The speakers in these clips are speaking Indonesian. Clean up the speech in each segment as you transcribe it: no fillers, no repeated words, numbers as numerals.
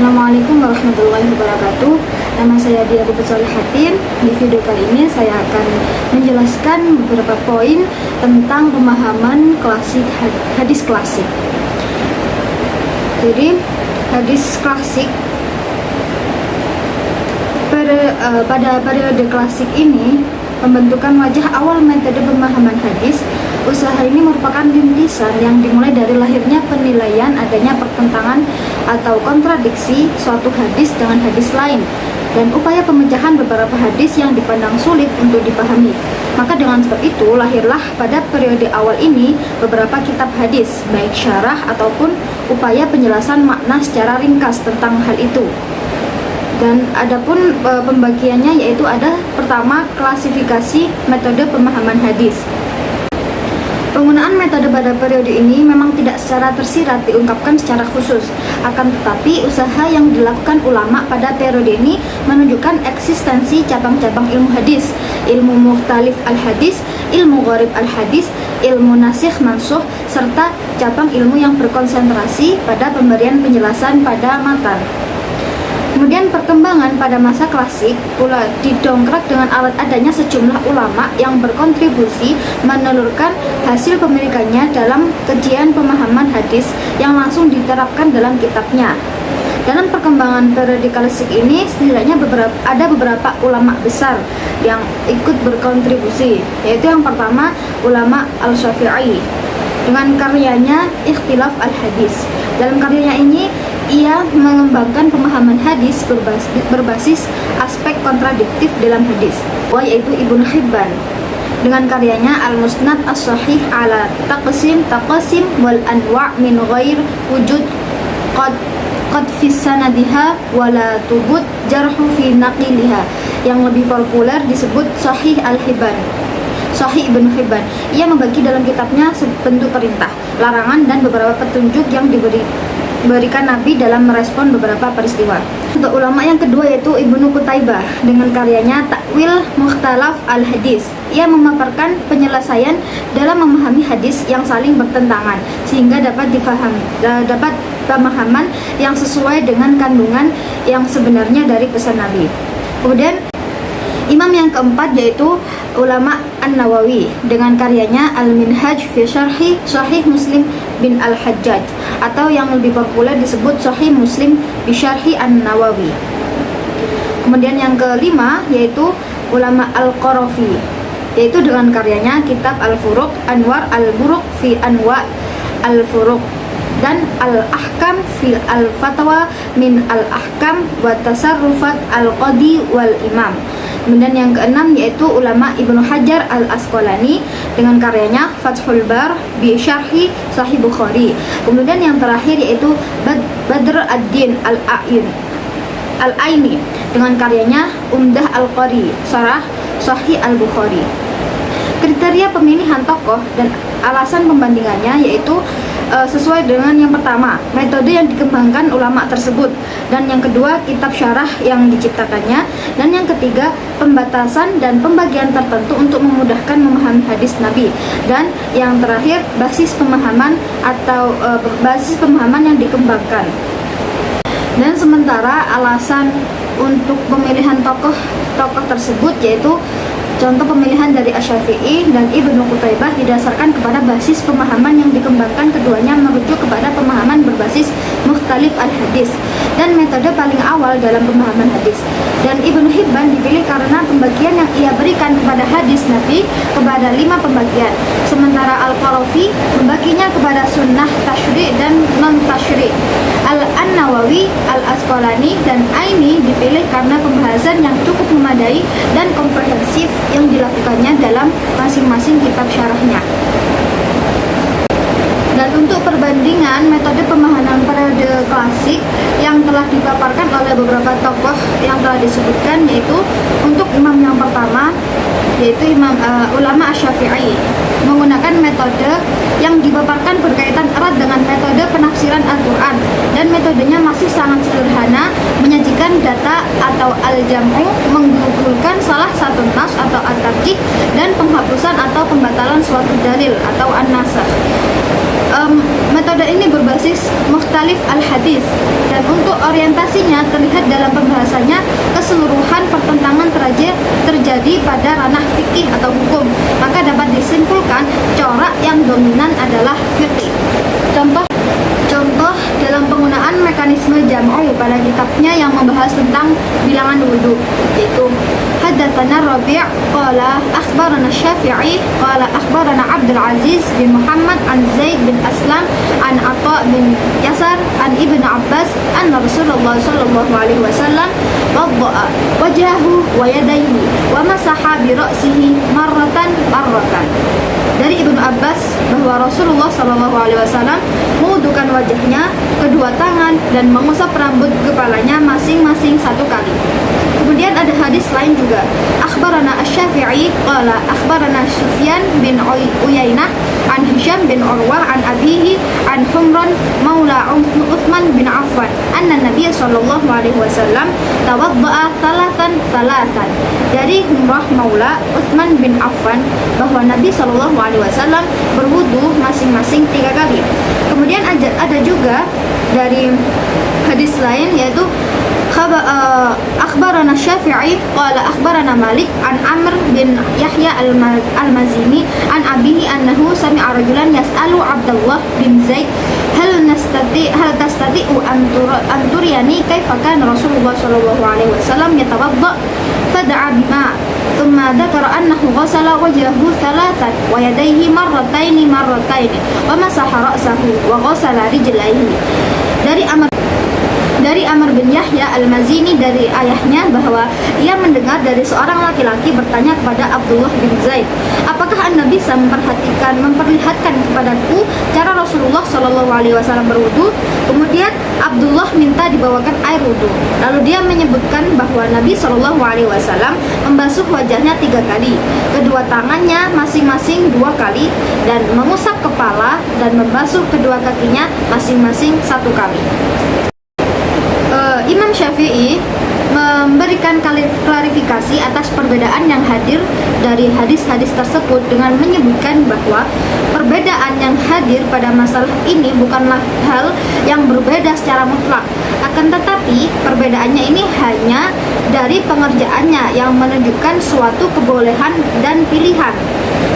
Assalamualaikum warahmatullahi wabarakatuh. Nama saya Dia Solihatin. Di video kali ini saya akan menjelaskan beberapa poin tentang pemahaman klasik hadis klasik. Jadi hadis klasik pada periode klasik ini pembentukan wajah awal metode pemahaman hadis. Usaha ini merupakan rintisan yang dimulai dari lahirnya penilaian adanya pertentangan atau kontradiksi suatu hadis dengan hadis lain dan upaya pemecahan beberapa hadis yang dipandang sulit untuk dipahami. Maka dengan sebab itu lahirlah pada periode awal ini beberapa kitab hadis, baik syarah ataupun upaya penjelasan makna secara ringkas tentang hal itu. Dan adapun pembagiannya yaitu ada pertama klasifikasi metode pemahaman hadis. Penggunaan metode pada periode ini memang tidak secara tersirat diungkapkan secara khusus, akan tetapi usaha yang dilakukan ulama pada periode ini menunjukkan eksistensi cabang-cabang ilmu hadis, ilmu mukhtalif al-hadis, ilmu gharib al-hadis, ilmu nasikh mansukh, serta cabang ilmu yang berkonsentrasi pada pemberian penjelasan pada matan. Kemudian perkembangan pada masa klasik pula didongkrak dengan alat adanya sejumlah ulama yang berkontribusi menelurkan hasil pemilikannya dalam kajian pemahaman hadis yang langsung diterapkan dalam kitabnya. Dalam perkembangan periode klasik ini setidaknya ada beberapa ulama besar yang ikut berkontribusi, yaitu yang pertama ulama Al-Syafi'i dengan karyanya Ikhtilaf al-Hadis. Dalam karyanya ini ia mengembangkan pemahaman hadis berbasis aspek kontradiktif dalam hadis, yaitu Ibnu Hibban dengan karyanya Al-Musnad As-Sahih ala Taqsim wal Anwa' min ghair wujud qad fi sanadiha wala tubut jarhu fi naqiliha, yang lebih populer disebut Sahih Al-Hibban, Sahih Ibnu Hibban. Ia membagi dalam kitabnya bentuk perintah, larangan, dan beberapa petunjuk yang diberikan Nabi dalam merespon beberapa peristiwa. Untuk ulama yang kedua yaitu Ibnu Qutaibah dengan karyanya Takwil Mukhtalaf al-Hadis. Ia memaparkan penyelesaian dalam memahami hadis yang saling bertentangan sehingga dapat pemahaman yang sesuai dengan kandungan yang sebenarnya dari pesan Nabi. Kemudian imam yang keempat yaitu ulama An-Nawawi dengan karyanya Al-Minhaj fi Syarhi Sahih Muslim bin Al-Hajjaj, atau yang lebih populer disebut Sahih Muslim bi Syarhi An-Nawawi. Kemudian yang kelima yaitu ulama Al-Qarafi, yaitu dengan karyanya kitab Al-Furuq Anwar Al-Buruq fi Anwa' Al-Furuq dan Al-Ahkam fi Al-Fatwa min Al-Ahkam wa Tasarrufat Al-Qadi wal Imam. Kemudian yang keenam yaitu ulama Ibnu Hajar Al-Asqalani dengan karyanya Fathul Bar bi Syarhi Sahih Bukhari. Kemudian yang terakhir yaitu Badr ad-Din Al-Aini dengan karyanya Umdah Al-Qari Syarah Sahih Al-Bukhari. Kriteria pemilihan tokoh dan alasan pembandingannya yaitu sesuai dengan yang pertama, metode yang dikembangkan ulama tersebut, dan yang kedua, kitab syarah yang diciptakannya, dan yang ketiga, pembatasan dan pembagian tertentu untuk memudahkan memahami hadis Nabi, dan yang terakhir, basis pemahaman yang dikembangkan. Dan sementara alasan untuk pemilihan tokoh tersebut yaitu contoh pemilihan dari Asy-Syafi'i dan Ibnu Qutaibah didasarkan kepada basis pemahaman yang dikembangkan keduanya merujuk kepada pemahaman berbasis mukhtalif al-hadis dan metode paling awal dalam pemahaman hadis. Dan Ibnu Hibban dipilih karena pembagian yang ia berikan kepada hadis Nabi kepada 5 pembagian. Sementara Al-Qarafi membaginya kepada sunnah, tasyri' dan non-tasyri'. Al-Nawawi, Al-Asqalani, dan Aini dipilih karena pembahasan yang cukup memadai dan komprehensif yang dilakukannya dalam masing-masing kitab syarahnya. Dan untuk perbandingan metode pemahaman periode klasik yang telah dipaparkan oleh beberapa tokoh yang telah disebutkan, yaitu untuk imam yang pertama yaitu ulama Asy-Syafi'i menggunakan metode yang dipaparkan berkaitan erat dengan metode penafsiran Al-Quran, dan metodenya masih sangat sederhana, menyajikan data atau al-jam'u, menggugurkan salah satu nas atau at-tarjih, dan penghapusan atau pembatalan suatu dalil atau an-nasakh. Metode ini berbasis mukhtalif al-hadis, dan untuk orientasinya terlihat dalam pembahasannya keseluruhan pertentangan terjadi pada ranah fikih atau hukum, maka dapat disimpulkan corak yang dominan adalah fikih. Contoh dalam penggunaan mekanisme jam'u pada kitabnya yang membahas tentang bilangan wudhu, yaitu Haddatsana Rabi' qala akhbarana Syafi'i qala akhbarana Abdul Aziz bin Muhammad an Zaid bin Aslam an Atha bin Yasar an Ibnu Abbas anna Rasulullah sallallahu alaihi wasallam wadda'a wajhahu wa yadayhi wa masaha bi ra'sihi marratan. Dari Ibnu Abbas bahwa Rasulullah sallallahu alaihi wasallam mewudukan wajahnya, kedua tangan, dan mengusap rambut kepalanya masing-masing satu kali. Kemudian ada hadis lain juga. Akhbarana Asy-Syafi'i qala akhbarana Sufyan bin Uyainah an Hisham bin Urwah an abihi an Humran maula Utsman bin Affan anna Nabiy sallallahu alaihi wasallam tawadda'a thalathan. Dari Humrah maula Utsman bin Affan bahwa Nabi sallallahu alaihi wasallam berwudu masing-masing 3 kali. Kemudian ada juga dari hadis lain, yaitu akhbarana Syafi'i qala akhbarana Malik an Amr bin Yahya al-Mazini an abihi annahu sami'a rajulan yas'alu Abdullah bin Zaid hal tastati'u an turiyani kaifa kana Rasulullah sallallahu alaihi wasallam yatawadda fada'a bima thumma dzakara annahu ghasala wajhahu thalathan wa yadayhi marrataini wa masaha ra'sahu wa ghasala rijlaihi. Dari Amr bin Yahya al-Mazini dari ayahnya bahwa ia mendengar dari seorang laki-laki bertanya kepada Abdullah bin Zaid, apakah Anda bisa memperlihatkan kepadaku cara Rasulullah Shallallahu Alaihi Wasallam berwudu? Kemudian Abdullah minta dibawakan air wudu. Lalu dia menyebutkan bahwa Nabi Shallallahu Alaihi Wasallam membasuh wajahnya 3 kali, kedua tangannya masing-masing 2 kali, dan mengusap kepala dan membasuh kedua kakinya masing-masing 1 kali. Imam Syafi'i memberikan klarifikasi atas perbedaan yang hadir dari hadis-hadis tersebut dengan menyebutkan bahwa perbedaan yang hadir pada masalah ini bukanlah hal yang berbeda secara mutlak, akan tetapi perbedaannya ini hanya dari pengerjaannya yang menunjukkan suatu kebolehan dan pilihan,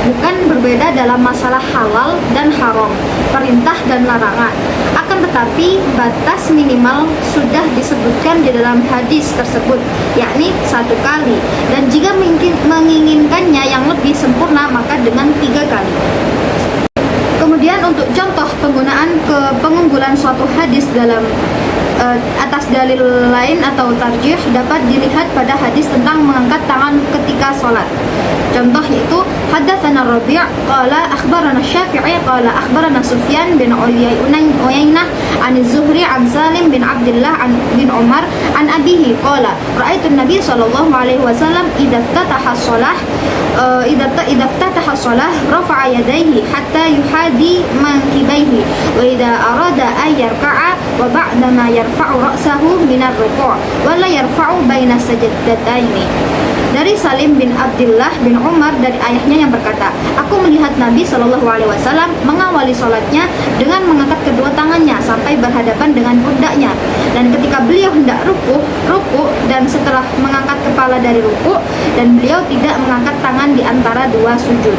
bukan berbeda dalam masalah halal dan haram, perintah dan larangan. Akan tetapi batas minimal sudah disebutkan di dalam hadis tersebut, yakni 1 kali, dan jika menginginkannya yang lebih sempurna maka dengan 3 kali. Kemudian untuk contoh pengunggulan suatu hadis dalam atas dalil lain atau tarjih dapat dilihat pada hadis tentang mengangkat tangan ketika sholat. Contoh yaitu haddatsana Rabi' qala akhbarana Syafi'i qala akhbarana Sufyan bin Uyainah an Az-Zuhri an Salim bin Abdullah bin Umar an abihi qala ra'aitu an-nabiy sallallahu alaihi wasallam idza iftataha shalah rafa'a yadayhi hatta yuhadi mankibaihi wa idza arada an yarka'a wa ba'da ma yarfa'u ra'sahu min ar-ruku' wa la yarfa'u baina sajdataini. Dari Salim bin Abdullah bin Umar dari ayahnya yang berkata, aku melihat Nabi Shallallahu Alaihi Wasallam mengawali sholatnya dengan mengangkat kedua tangannya sampai berhadapan dengan pundaknya, dan ketika beliau hendak ruku dan setelah mengangkat kepala dari ruku, dan beliau tidak mengangkat tangan di antara 2 sujud.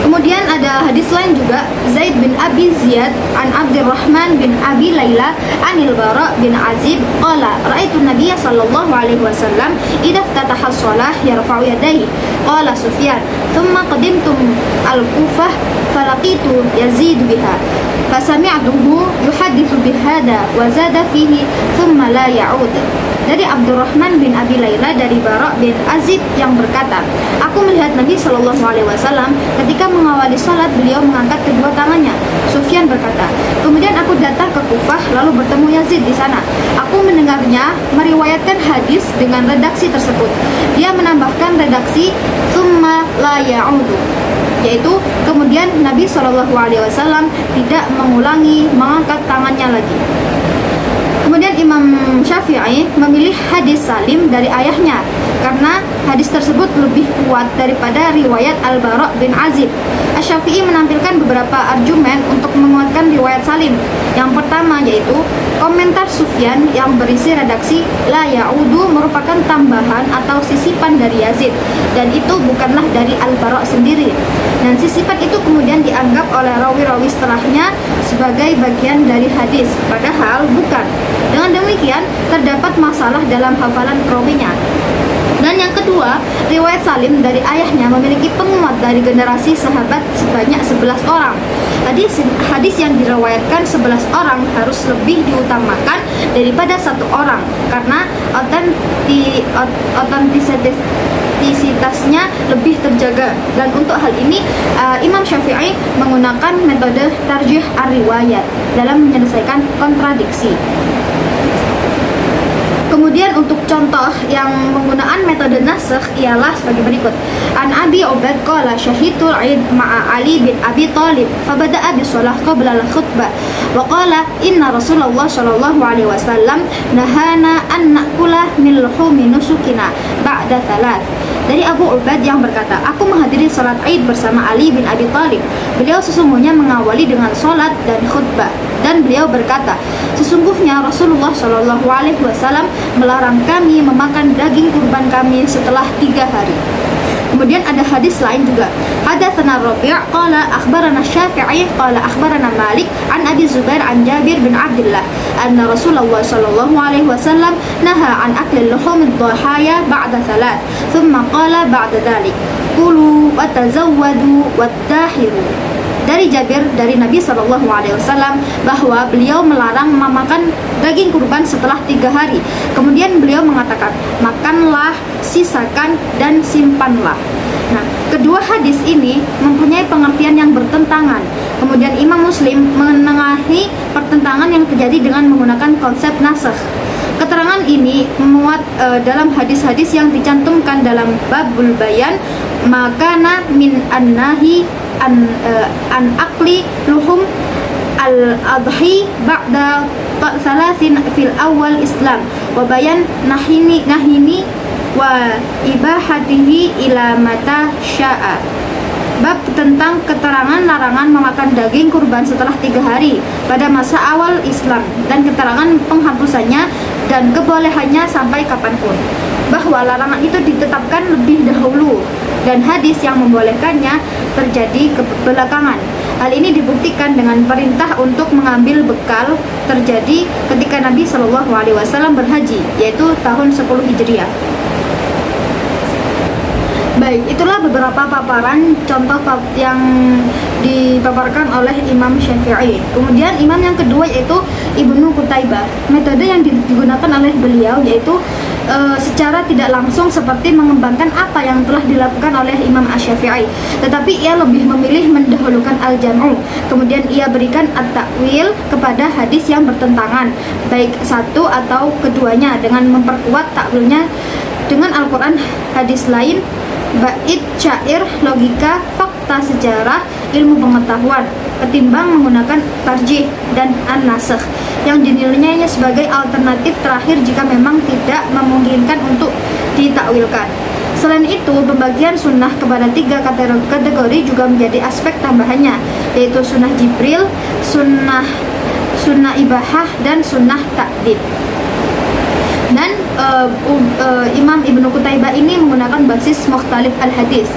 Kemudian ada hadis lain juga, Zaid bin Abi Ziyad an Abdurrahman bin Abi Layla anil Bara bin Azib qala ra'aitu Nabiy sallallahu alaihi wasallam idza iftataha shalah yarfa'u yadayhi. Qala Sufyan thumma qadimtu al-Kufah falaqitu Yazid biha fasami'tuhu yuhaddithu bihada wa zada fihi thumma la ya'ud. Dari Abdurrahman bin Abi Layla dari Bara bin Azib yang berkata, aku melihat Nabi Shallallahu Alaihi Wasallam ketika mengawali salat beliau mengangkat kedua tangannya. Sufyan berkata, kemudian aku datang ke Kufah lalu bertemu Yazid di sana. Aku mendengarnya meriwayatkan hadis dengan redaksi tersebut. Dia menambahkan redaksi "tsumma la ya'udu", yaitu kemudian Nabi Shallallahu Alaihi Wasallam tidak mengulangi mengangkat tangannya lagi. Kemudian Imam Syafi'i Syafi'i memilih hadis Salim dari ayahnya karena hadis tersebut lebih kuat daripada riwayat Al-Bara' bin Azib. Asy-Syafi'i menampilkan beberapa argumen untuk menguatkan riwayat Salim. Yang pertama yaitu komentar Sufyan yang berisi redaksi la ya'udu merupakan tambahan atau sisipan dari Yazid dan itu bukanlah dari Al-Bara' sendiri. Dan sisipan itu kemudian dianggap oleh rawi-rawi setelahnya sebagai bagian dari hadis, padahal bukan. Dengan demikian terdapat masalah dalam hafalan perawinya. Dan yang kedua, riwayat Salim dari ayahnya memiliki penguat dari generasi sahabat sebanyak 11 orang. Hadis yang diriwayatkan 11 orang harus lebih diutamakan daripada satu orang karena otentisitasnya lebih terjaga. Dan untuk hal ini Imam Syafi'i menggunakan metode tarjih ar-riwayat dalam menyelesaikan kontradiksi. Kemudian untuk contoh yang menggunakan metode nasakh ialah sebagai berikut. An Abi Ubaid qala syahidul Id ma'a Ali bin Abi Thalib fabada'a bisalah qabla al-khutbah wa qala inna Rasulullah sallallahu alaihi wasallam nahana an na'kula min luhumi nusukina ba'da thalath. Dari Abu Ubaid yang berkata, aku menghadiri salat Id bersama Ali bin Abi Thalib. Beliau sesungguhnya mengawali dengan salat dan khutbah. Dan beliau berkata, sesungguhnya Rasulullah Shallallahu Alaihi Wasallam melarang kami memakan daging kurban kami setelah 3 hari. Kemudian ada hadis lain juga. Hadatsana Rabi' qala akhbarana Syafi'i qala akhbarana Malik an Abi Zubair an Jabir bin Abdullah anna Rasulullah sallallahu alaihi wasallam naha an akli luhum ad-dhahaya ba'da thalath thumma qala ba'da dhalik kulu wa tazawwadu wattahiru. Dari Jabir dari Nabi Shallallahu Alaihi Wasallam bahwa beliau melarang memakan daging kurban setelah 3 hari. Kemudian beliau mengatakan, makanlah, sisakan, dan simpanlah. Nah, kedua hadis ini mempunyai pengertian yang bertentangan. Kemudian Imam Muslim menengahi pertentangan yang terjadi dengan menggunakan konsep nasakh. Keterangan ini memuat dalam hadis-hadis yang dicantumkan dalam babul bayan makana min an-nahi an akli luhum al-adhi ba'da salasin fil awal Islam wa bayan nahini wa ibahatihi ila mata sya'a. Bab tentang keterangan larangan memakan daging kurban setelah 3 hari pada masa awal Islam dan keterangan penghapusannya dan kebolehannya sampai kapanpun, bahwa larangan itu ditetapkan lebih dahulu dan hadis yang membolehkannya terjadi belakangan. Hal ini dibuktikan dengan perintah untuk mengambil bekal terjadi ketika Nabi Shallallahu Alaihi Wasallam berhaji, yaitu tahun 10 Hijriah. Baik, itulah beberapa paparan contoh yang dipaparkan oleh Imam Syafi'i. Kemudian imam yang kedua yaitu Ibnu Qutaibah. Metode yang digunakan oleh beliau yaitu secara tidak langsung seperti mengembangkan apa yang telah dilakukan oleh Imam Asy-Syafi'i, tetapi ia lebih memilih mendahulukan al-jam'u. Kemudian ia berikan at-ta'wil kepada hadis yang bertentangan, baik satu atau keduanya, dengan memperkuat takwilnya dengan Al-Quran, hadis lain, bait syair, logika, fakta sejarah, ilmu pengetahuan, ketimbang menggunakan tarjih dan an-nasakh yang dinilainya sebagai alternatif terakhir jika memang tidak memungkinkan untuk ditakwilkan. Selain itu, pembagian sunnah kepada 3 kategori juga menjadi aspek tambahannya, yaitu sunnah Jibril, sunnah ibahah, dan sunnah ta'dib. Dan Imam Ibnu Qutaibah ini menggunakan basis mukhtalif al-hadis,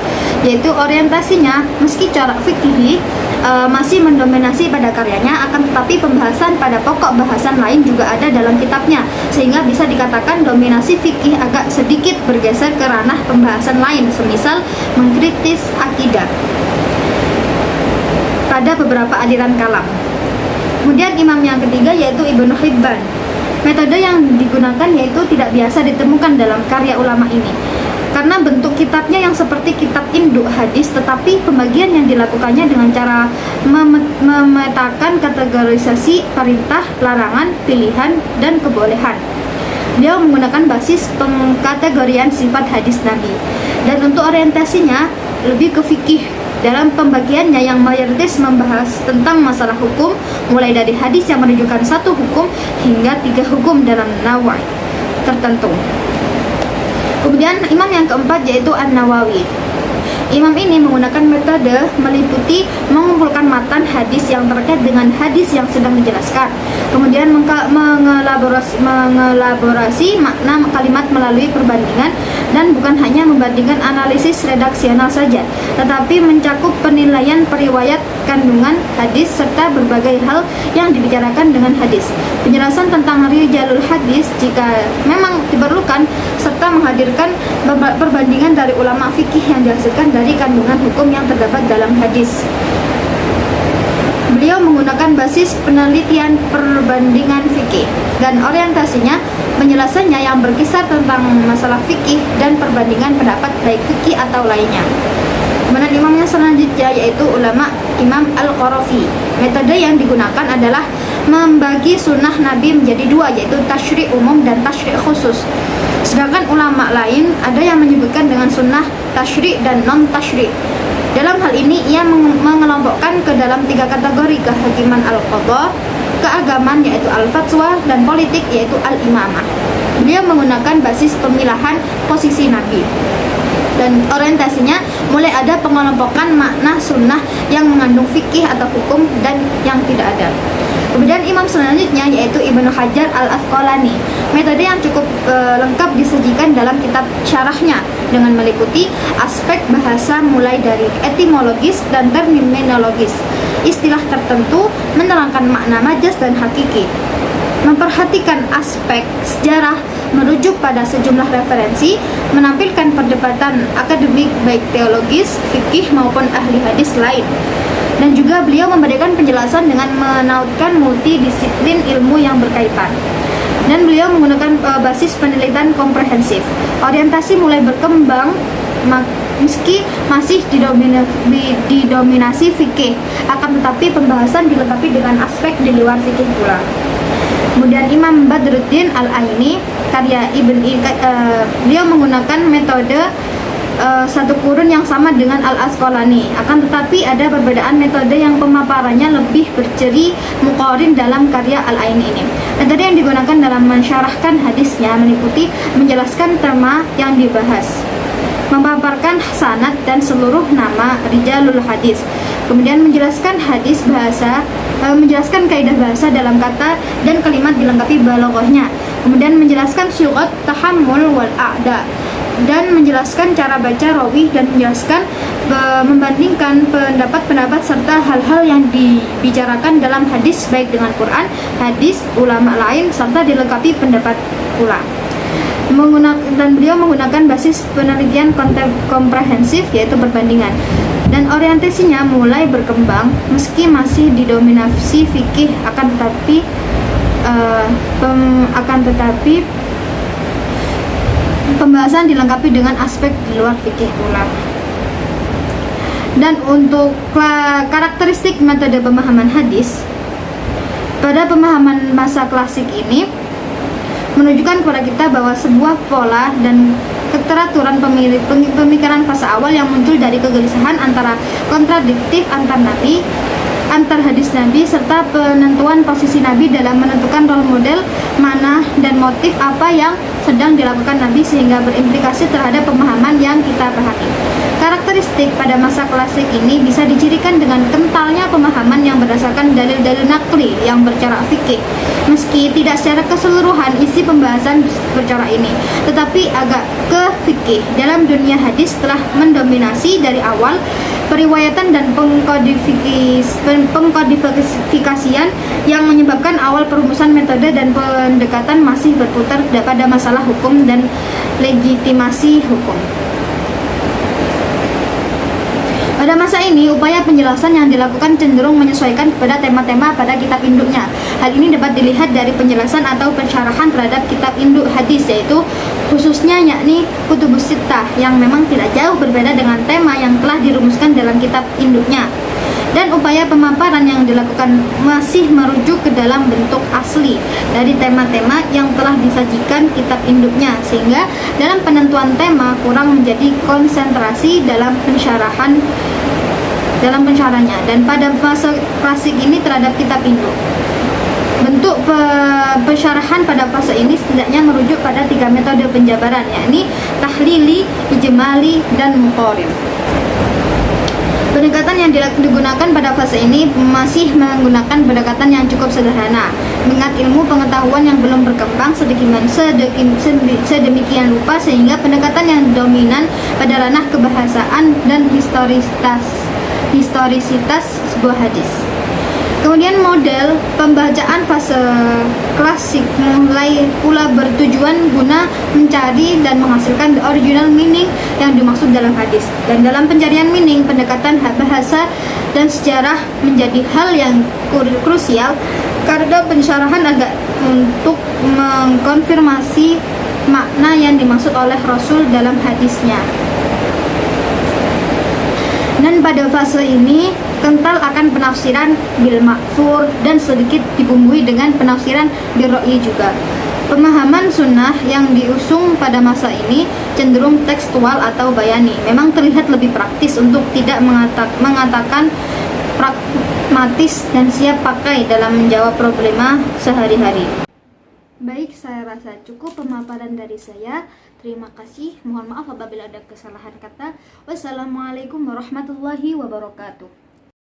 yaitu orientasinya meski cara fikih masih mendominasi pada karyanya, akan tetapi pembahasan pada pokok bahasan lain juga ada dalam kitabnya, sehingga bisa dikatakan dominasi fikih agak sedikit bergeser ke ranah pembahasan lain, semisal mengkritis akidah pada beberapa aliran kalam. Kemudian imam yang ketiga yaitu Ibnu Hibban. Metode yang digunakan yaitu tidak biasa ditemukan dalam karya ulama ini, karena bentuk kitabnya yang seperti kitab induk hadis, tetapi pembagian yang dilakukannya dengan cara memetakan kategorisasi perintah, larangan, pilihan, dan kebolehan. Beliau menggunakan basis pengkategorian sifat hadis Nabi, dan untuk orientasinya lebih ke fikih. Dalam pembagiannya yang mayoritas membahas tentang masalah hukum, mulai dari hadis yang menunjukkan 1 hukum hingga 3 hukum dalam nawa'. tertentu. Kemudian imam yang keempat yaitu An-Nawawi. Imam ini menggunakan metode meliputi mengumpulkan matan hadis yang terkait dengan hadis yang sedang dijelaskan, kemudian mengelaborasi makna kalimat melalui perbandingan, dan bukan hanya membandingkan analisis redaksional saja, tetapi mencakup penilaian periwayat kandungan hadis serta berbagai hal yang dibicarakan dengan hadis, penjelasan tentang rijalul hadis jika memang diperlukan, serta menghadirkan perbandingan dari ulama fikih yang dihasilkan dari kandungan hukum yang terdapat dalam hadis. Beliau menggunakan basis penelitian perbandingan fikih dan orientasinya penjelasannya yang berkisar tentang masalah fikih dan perbandingan pendapat baik fikih atau lainnya. Kemudian imam yang selanjutnya yaitu ulama Imam Al-Qarafi. Metode yang digunakan adalah membagi sunnah Nabi menjadi dua, yaitu tasyri' umum dan tasyri' khusus. Sedangkan ulama lain ada yang menyebutkan dengan sunnah tasyri' dan non tasyri'. Dalam hal ini ia mengelompokkan ke dalam tiga kategori: kehakiman al-qadha, keagamaan yaitu al-fatwa, dan politik yaitu al-imamah. Beliau menggunakan basis pemilahan posisi Nabi, dan orientasinya mulai ada pengelompokan makna sunnah yang mengandung fikih atau hukum dan yang tidak ada. Kemudian imam selanjutnya yaitu Ibnu Hajar Al-Asqalani. Metode yang cukup lengkap disajikan dalam kitab syarahnya dengan meliputi aspek bahasa mulai dari etimologis dan terminologis, istilah tertentu, menerangkan makna majas dan hakiki, memperhatikan aspek sejarah, merujuk pada sejumlah referensi, menampilkan perdebatan akademik baik teologis, fikih maupun ahli hadis lain. Dan juga beliau memberikan penjelasan dengan menautkan multidisiplin ilmu yang berkaitan. Dan beliau menggunakan basis penelitian komprehensif. Orientasi mulai berkembang meski masih didominasi fikih, akan tetapi pembahasan dilengkapi dengan aspek di luar fikih pula. Kemudian Imam Badruddin Al-Aini, karya beliau menggunakan metode satu kurun yang sama dengan Al-Asqalani, akan tetapi ada perbedaan metode yang pemaparannya lebih berciri muqarrin dalam karya Al-Aini ini. Metode yang digunakan dalam mensyarahkan hadisnya meliputi menjelaskan tema yang dibahas, memaparkan sanad dan seluruh nama rijalul hadis, kemudian menjelaskan hadis bahasa, menjelaskan kaidah bahasa dalam kata dan kalimat dilengkapi balaghahnya, kemudian menjelaskan syurat tahammul wal a'da, dan menjelaskan cara baca rawi, dan menjelaskan membandingkan pendapat-pendapat serta hal-hal yang dibicarakan dalam hadis baik dengan Quran, hadis, ulama lain, serta dilengkapi pendapat pula. Dan beliau menggunakan basis penelitian komprehensif yaitu perbandingan, dan orientasinya mulai berkembang meski masih didominasi fikih, akan tetapi pembahasan dilengkapi dengan aspek di luar fikih pula. Dan untuk karakteristik metode pemahaman hadis pada pemahaman masa klasik ini menunjukkan kepada kita bahwa sebuah pola dan keteraturan pemikiran fase awal yang muncul dari kegelisahan antara kontradiktif antar hadis Nabi, serta penentuan posisi Nabi dalam menentukan role model mana dan motif apa yang sedang dilakukan Nabi, sehingga berimplikasi terhadap pemahaman yang kita pahami. Karakteristik pada masa klasik ini bisa dicirikan dengan kentalnya pemahaman yang berdasarkan dalil-dalil nakli yang bercorak fikih. Meski tidak secara keseluruhan isi pembahasan bercorak ini, tetapi agak ke fikih dalam dunia hadis telah mendominasi dari awal. Periwayatan dan pengkodifikasian yang menyebabkan awal perumusan metode dan pendekatan masih berputar pada masalah hukum dan legitimasi hukum. Pada masa ini, upaya penjelasan yang dilakukan cenderung menyesuaikan kepada tema-tema pada kitab induknya. Hal ini dapat dilihat dari penjelasan atau pensyarahan terhadap kitab induk hadis, yaitu khususnya yakni Kutubus Sittah, yang memang tidak jauh berbeda dengan tema yang telah dirumuskan dalam kitab induknya. Dan upaya pemaparan yang dilakukan masih merujuk ke dalam bentuk asli dari tema-tema yang telah disajikan kitab induknya, sehingga dalam penentuan tema kurang menjadi konsentrasi dalam pensyarahnya. Dan pada fase klasik ini terhadap kitab induk, bentuk Pensyarahan pada fase ini setidaknya merujuk pada 3 metode penjabaran, yakni tahlili, ijmali, dan muqarrir. Pendekatan yang digunakan pada fase ini masih menggunakan pendekatan yang cukup sederhana, mengingat ilmu pengetahuan yang belum berkembang sedemikian rupa sehingga pendekatan yang dominan pada ranah kebahasaan dan historisitas sebuah hadis. Kemudian model pembacaan fase klasik mulai pula bertujuan guna mencari dan menghasilkan the original meaning yang dimaksud dalam hadis. Dan dalam pencarian meaning, pendekatan bahasa dan sejarah menjadi hal yang krusial karena pensyarahan agak untuk mengkonfirmasi makna yang dimaksud oleh Rasul dalam hadisnya. Dan pada fase ini kental akan penafsiran bil ma'thur dan sedikit dibumbui dengan penafsiran bil ra'yi juga. Pemahaman sunnah yang diusung pada masa ini cenderung tekstual atau bayani. Memang terlihat lebih praktis untuk tidak mengatakan pragmatis dan siap pakai dalam menjawab problema sehari-hari. Baik, saya rasa cukup pemaparan dari saya. Terima kasih. Mohon maaf apabila ada kesalahan kata. Wassalamualaikum warahmatullahi wabarakatuh.